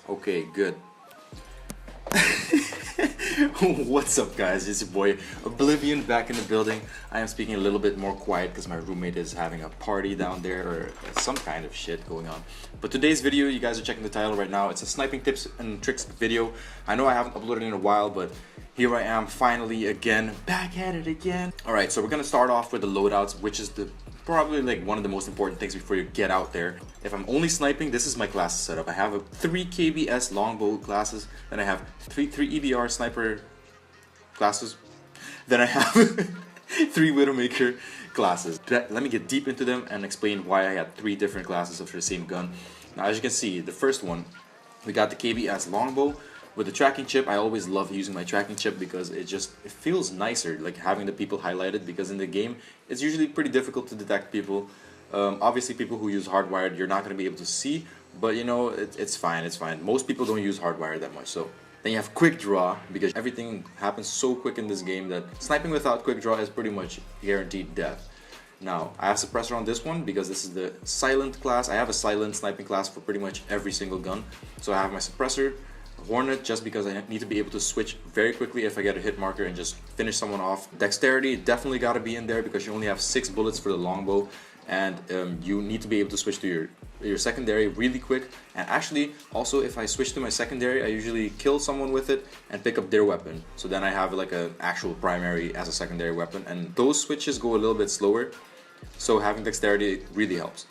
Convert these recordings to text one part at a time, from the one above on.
Okay, good. What's up, guys? It's your boy Oblivion back in the building. I am speaking a little bit more quiet because my roommate is having a party down there or some kind of shit going on. But today's video, you guys are checking the title right now. It's a sniping tips and tricks video. I know I haven't uploaded in a while, but here I am finally again, back at it again. Alright, so we're gonna start off with the loadouts, which is probably like one of the most important things before you get out there. If I'm only sniping, this is my class setup. I have a 3 KBS longbow classes, then I have three EBR sniper classes, then I have 3 Widowmaker classes. Let me get deep into them and explain why I had 3 different classes of the same gun. Now, as you can see, the first one, we got the KBS longbow. With the tracking chip, I always love using my tracking chip because it feels nicer, like having the people highlighted, because in the game it's usually pretty difficult to detect people. Obviously people who use hardwired you're not going to be able to see, but you know, it's fine. Most people don't use hardwired that much. So then you have quick draw, because everything happens so quick in this game that sniping without quick draw is pretty much guaranteed death. Now, I have suppressor on this one because this is the silent class. I have a silent sniping class for pretty much every single gun. So I have my suppressor, Hornet, just because I need to be able to switch very quickly if I get a hit marker and just finish someone off. Dexterity definitely got to be in there because you only have 6 bullets for the longbow, and you need to be able to switch to your secondary really quick. And actually, also if I switch to my secondary, I usually kill someone with it and pick up their weapon. So then I have like an actual primary as a secondary weapon, and those switches go a little bit slower. So having dexterity really helps.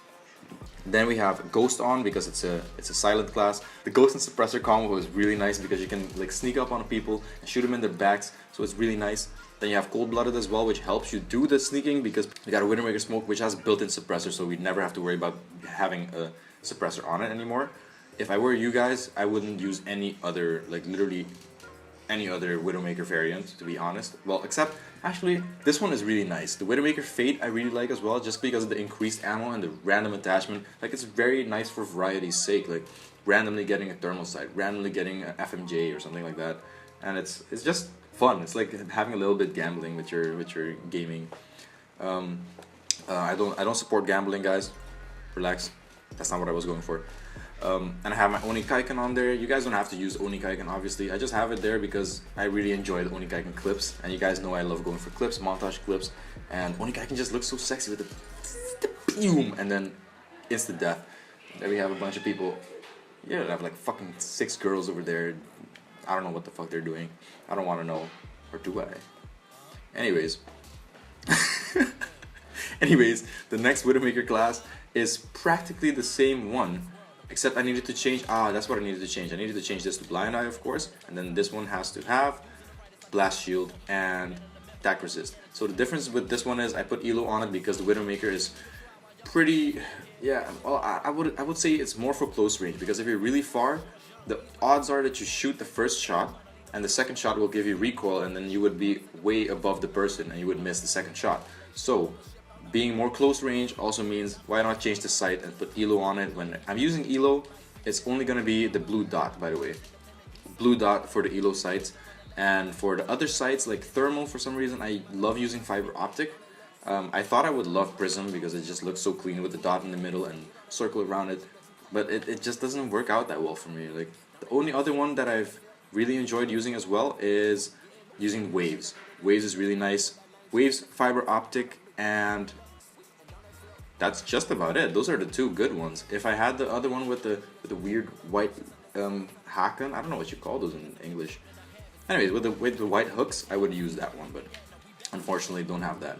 Then we have Ghost on because it's a silent class. The Ghost and Suppressor combo is really nice because you can like sneak up on people and shoot them in their backs, so it's really nice. Then you have Cold Blooded as well, which helps you do the sneaking because you got a Widowmaker Smoke, which has built-in suppressor, so we never have to worry about having a suppressor on it anymore. If I were you guys, I wouldn't use any other, like literally any other Widowmaker variant, to be honest. Well, except actually this one is really nice. The Widowmaker Fate I really like as well, just because of the increased ammo and the random attachment. Like, it's very nice for variety's sake, like randomly getting a thermal sight, randomly getting an FMJ or something like that, and it's just fun. It's like having a little bit gambling with your gaming. I don't support gambling, guys. Relax. That's not what I was going for. And I have my Oni Kaiken on there. You guys don't have to use Oni Kaiken, obviously. I just have it there because I really enjoy the Oni Kaiken clips, and you guys know I love going for clips, montage clips, and Oni Kaiken just looks so sexy with the boom, and then instant death. There we have a bunch of people. Yeah, I have like fucking 6 girls over there. I don't know what the fuck they're doing. I don't want to know, or do I? Anyways. Anyways, the next Widowmaker class is practically the same one, except I needed to change, that's what I needed to change. I needed to change this to Blind Eye, of course, and then this one has to have Blast Shield and Attack Resist. So the difference with this one is I put Elo on it because the Widowmaker is pretty, yeah, well, I would say it's more for close range, because if you're really far, the odds are that you shoot the first shot, and the second shot will give you recoil, and then you would be way above the person, and you would miss the second shot. So being more close range also means why not change the sight and put Elo on it. When I'm using Elo, it's only going to be the blue dot, by the way. Blue dot for the Elo sights. And for the other sights, like thermal, for some reason, I love using fiber optic. I thought I would love prism because it just looks so clean with the dot in the middle and circle around it. But it just doesn't work out that well for me. Like, the only other one that I've really enjoyed using as well is using Waves. Waves is really nice. Waves, fiber optic, and that's just about it. Those are the 2 good ones. If I had the other one with the weird white haken, I don't know what you call those in English. Anyways, with the white hooks, I would use that one, but unfortunately don't have that.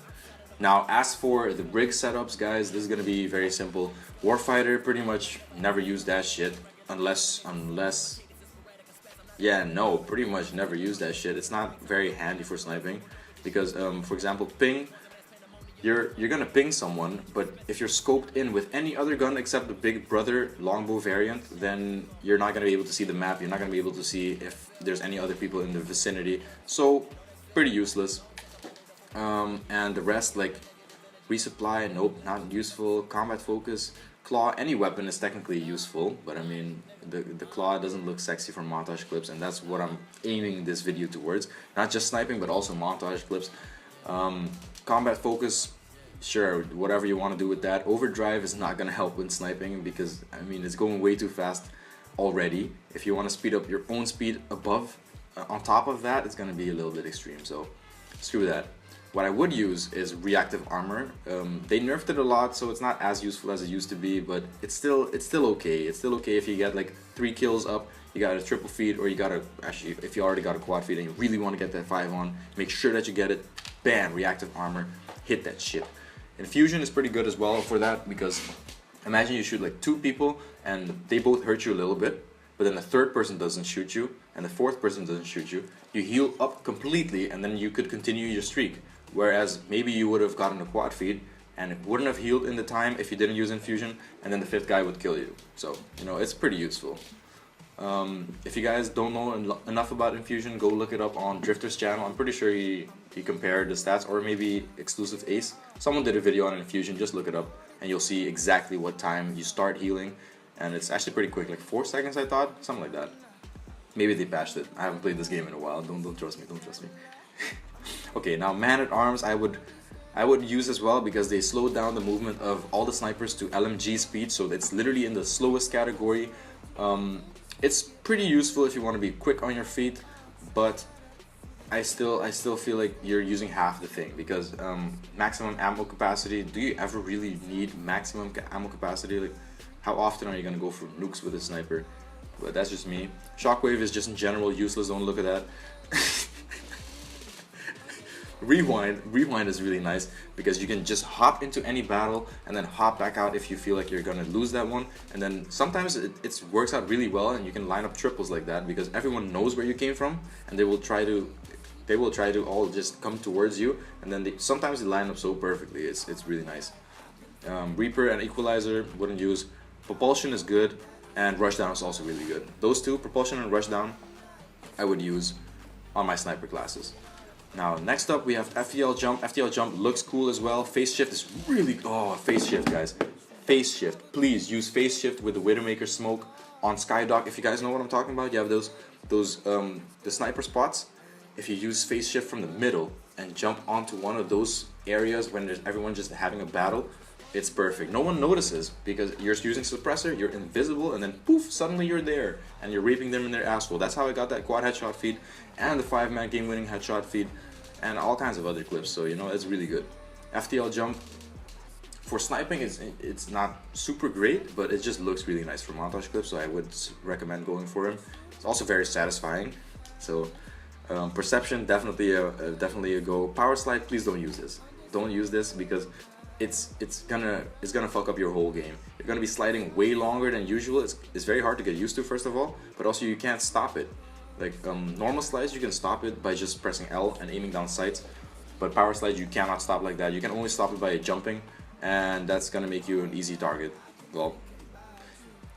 Now, as for the rig setups, guys, this is gonna be very simple. Warfighter, pretty much never use that shit unless yeah, no, pretty much never use that shit. It's not very handy for sniping because, for example, ping. You're gonna ping someone, but if you're scoped in with any other gun except the Big Brother longbow variant, then you're not gonna be able to see the map. You're not gonna be able to see if there's any other people in the vicinity. So pretty useless. And the rest, like resupply, nope, not useful. Combat focus, claw, any weapon is technically useful, but I mean the claw doesn't look sexy for montage clips, and that's what I'm aiming this video towards. Not just sniping, but also montage clips. Combat focus, sure, whatever you want to do with that. Overdrive is not going to help when sniping because, I mean, it's going way too fast. already. If you want to speed up your own speed above, on top of that, it's going to be a little bit extreme, so screw that. What I would use is reactive armor. They nerfed it a lot, so it's not as useful as it used to be, but it's still okay. It's still okay if you get like 3 kills up, you got a triple feed, or you got a, actually if you already got a quad feed and you really want to get that 5 on, make sure that you get it. Bam, reactive armor, hit that shit. Infusion is pretty good as well for that, because imagine you shoot like 2 people and they both hurt you a little bit, but then the 3rd person doesn't shoot you and the 4th person doesn't shoot you. You heal up completely and then you could continue your streak. Whereas maybe you would have gotten a quad feed and it wouldn't have healed in the time if you didn't use infusion, and then the 5th guy would kill you. So, you know, it's pretty useful. If you guys don't know enough about infusion, go look it up on Drifter's channel. I'm pretty sure he compared the stats, or maybe Exclusive Ace. Someone did a video on infusion, just look it up and you'll see exactly what time you start healing. And it's actually pretty quick, like 4 seconds I thought, something like that. Maybe they patched it. I haven't played this game in a while, don't trust me, don't trust me. Okay, now man-at-arms I would use as well, because they slowed down the movement of all the snipers to LMG speed, so it's literally in the slowest category. It's pretty useful if you want to be quick on your feet, but I still feel like you're using half the thing, because maximum ammo capacity, do you ever really need maximum ammo capacity? Like, how often are you gonna go for nukes with a sniper? But that's just me. Shockwave is just in general useless, don't look at that. Rewind is really nice, because you can just hop into any battle and then hop back out if you feel like you're gonna lose that one. And then sometimes it works out really well, and you can line up triples like that, because everyone knows where you came from and they will try to all just come towards you, and then sometimes they line up so perfectly. It's really nice. Reaper and Equalizer wouldn't use. Propulsion is good, and Rushdown is also really good. Those two, Propulsion and Rushdown, I would use on my sniper classes. Now, next up we have FTL Jump. FTL Jump looks cool as well. Phase Shift is really... oh, Phase Shift, guys. Phase Shift. Please use Phase Shift with the Widowmaker smoke on Skydock. If you guys know what I'm talking about, you have the sniper spots. If you use Phase Shift from the middle and jump onto one of those areas when there's everyone just having a battle, it's perfect. No one notices, because you're using suppressor, you're invisible, and then poof, suddenly you're there and you're raping them in their asshole. That's how I got that quad headshot feed and the 5-man game-winning headshot feed and all kinds of other clips. So, you know, it's really good. FTL Jump for sniping, it's not super great, but it just looks really nice for montage clips, so I would recommend going for him. It's also very satisfying. So Perception, definitely a go. Power Slide, please don't use this. Don't use this, because it's gonna fuck up your whole game. You're gonna be sliding way longer than usual. It's very hard to get used to, first of all, but also you can't stop it. Like normal slides, you can stop it by just pressing L and aiming down sights, but power slides you cannot stop like that. You can only stop it by jumping, and that's gonna make you an easy target. Well,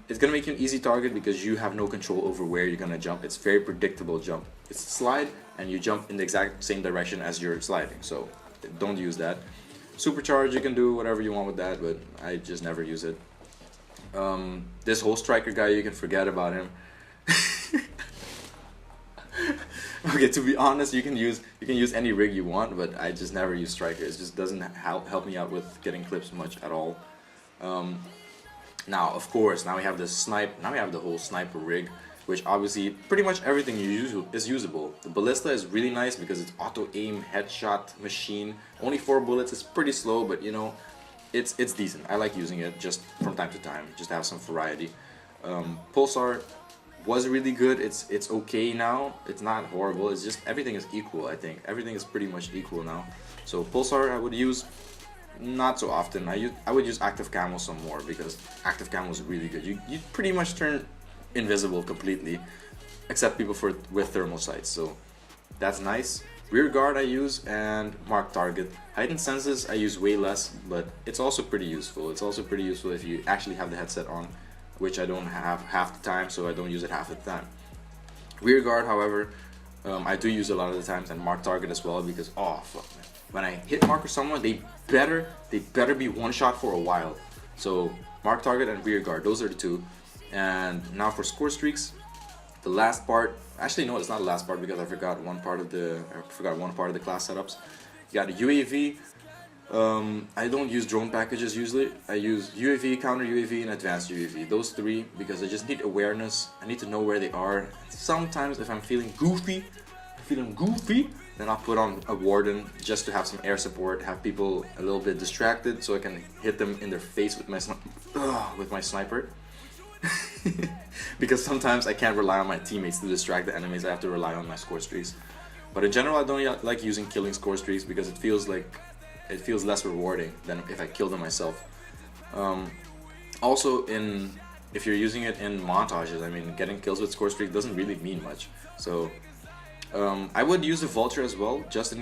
it's gonna make you an easy target because you have no control over where you're gonna jump. It's very predictable jump. It's a slide and you jump in the exact same direction as you're sliding, so don't use that. Supercharge, you can do whatever you want with that, but I just never use it. This whole striker guy, you can forget about him. Okay, to be honest, you can use any rig you want, but I just never use striker. It just doesn't help me out with getting clips much at all. Now, of course, now we have the whole sniper rig, which obviously pretty much everything is usable. The ballista is really nice because it's auto aim headshot machine. Only 4 bullets is pretty slow, but you know, it's decent. I like using it just from time to time, just to have some variety. Pulsar was really good. It's okay now. It's not horrible. It's just everything is equal. I think everything is pretty much equal now. So Pulsar I would use not so often. I would use active camo some more, because active camo is really good. You pretty much turn invisible completely, except people with thermal sights. So that's nice. Rear guard I use, and mark target. Heightened senses I use way less, but it's also pretty useful. It's also pretty useful if you actually have the headset on, which I don't have half the time, so I don't use it half the time. Rear guard, however, I do use a lot of the times, and mark target as well, because oh fuck man, when I hit mark or someone, they better be one shot for a while. So mark target and rear guard, those are the two. And now for score streaks, the last part. Actually, no, it's not the last part because I forgot one part of the class setups. You got a UAV. I don't use drone packages usually. I use UAV, counter UAV, and advanced UAV. Those three because I just need awareness. I need to know where they are. Sometimes if I'm feeling goofy, then I'll put on a warden just to have some air support, have people a little bit distracted so I can hit them in their face with my sniper. Because sometimes I can't rely on my teammates to distract the enemies. I have to rely on my score streaks. But in general, I don't like using killing score streaks because it feels less rewarding than if I kill them myself. Also, if you're using it in montages, I mean, getting kills with score streak doesn't really mean much. So I would use the vulture as well, just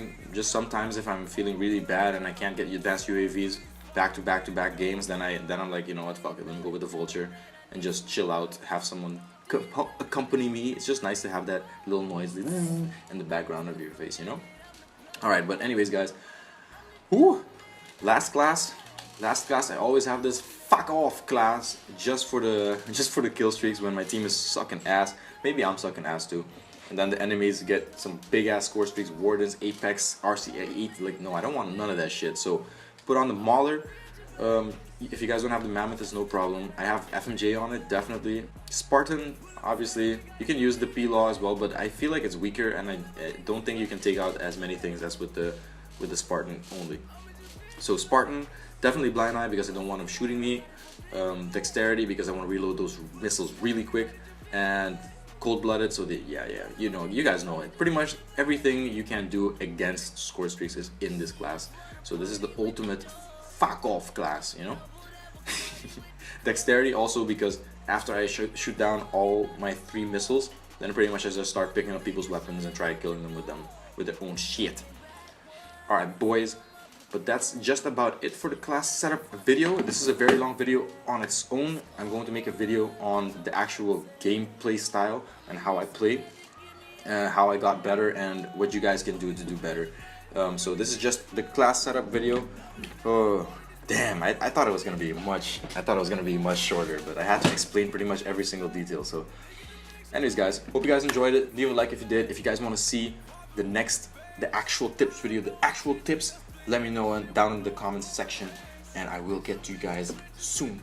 sometimes if I'm feeling really bad and I can't get advanced UAVs back to back games, then I'm like, you know what, fuck it, let me go with the vulture and just chill out, have someone accompany me. It's just nice to have that little noise in the background of your face, you know. All right, but anyways, guys. Whew. Last class, I always have this fuck off class just for the kill streaks when my team is sucking ass. Maybe I'm sucking ass too. And then the enemies get some big ass score streaks, wardens, apex, RC8. Like, no, I don't want none of that shit. So put on the mauler. If you guys don't have the mammoth, it's no problem. I have FMJ on it, definitely. Spartan, obviously, you can use the P-Law as well, but I feel like it's weaker and I don't think you can take out as many things as with the Spartan only. So Spartan, definitely blind eye because I don't want him shooting me. Dexterity because I want to reload those missiles really quick. And cold-blooded, so you know, you guys know it. Pretty much everything you can do against score streaks is in this class. So this is the ultimate fuck off class, you know. Dexterity also because after I shoot down all my 3 missiles, then pretty much I just start picking up people's weapons and try killing them with their own shit. Alright, boys, but that's just about it for the class setup video. This is a very long video on its own. I'm going to make a video on the actual gameplay style and how I play, how I got better, and what you guys can do to do better. So this is just the class setup video. Oh, damn! I thought it was gonna be much shorter, but I had to explain pretty much every single detail. So, anyways, guys, hope you guys enjoyed it. Leave a like if you did. If you guys want to see the actual tips video, let me know down in the comments section, and I will get to you guys soon.